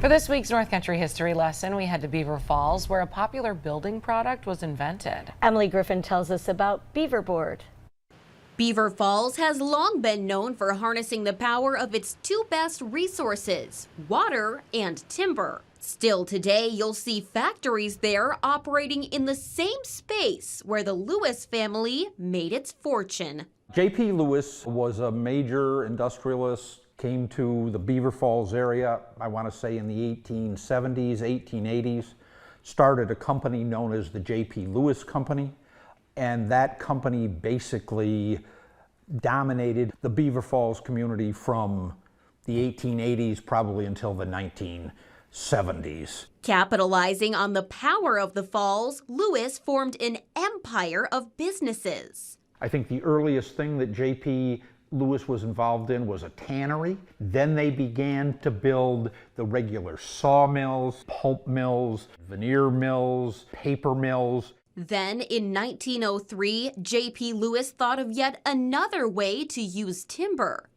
For this week's North Country History lesson, we head to Beaver Falls, where a popular building product was invented. Emily Griffin tells us about Beaver Board. Beaver Falls has long been known for harnessing the power of its two best resources, water and timber. Still today, you'll see factories there operating in the same space where the Lewis family made its fortune. J.P. Lewis was a major industrialist, came to the Beaver Falls area, I want to say in the 1870s, 1880s, started a company known as the J.P. Lewis Company, and that company basically dominated the Beaver Falls community from the 1880s probably until the 1970s. Capitalizing on the power of the falls, Lewis formed an empire of businesses. I think the earliest thing that J.P. Lewis was involved in was a tannery. Then they began to build the regular sawmills, pulp mills, veneer mills, paper mills. Then in 1903, J.P. Lewis thought of yet another way to use timber.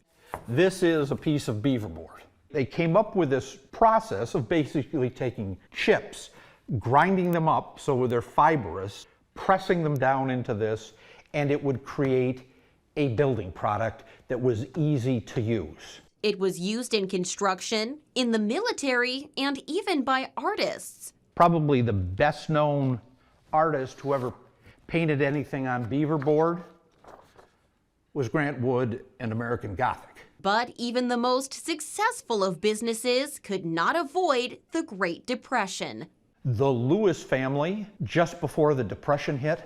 This is a piece of beaver board. They came up with this process of basically taking chips, grinding them up so they're fibrous, pressing them down into this, and it would create a building product that was easy to use. It was used in construction, in the military, and even by artists. Probably the best known artist who ever painted anything on beaver board was Grant Wood and American Gothic. But even the most successful of businesses could not avoid the Great Depression. The Lewis family, just before the Depression hit,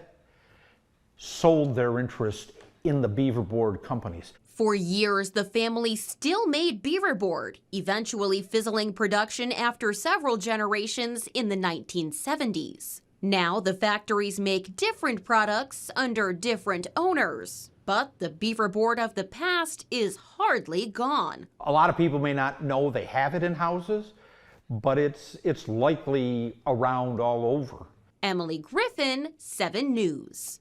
sold their interest in the beaver board companies. For years, the family still made beaver board, eventually fizzling production after several generations in the 1970s. Now, the factories make different products under different owners. But the beaver board of the past is hardly gone. A lot of people may not know they have it in houses, but it's likely around all over. Emily Griffin, 7 News.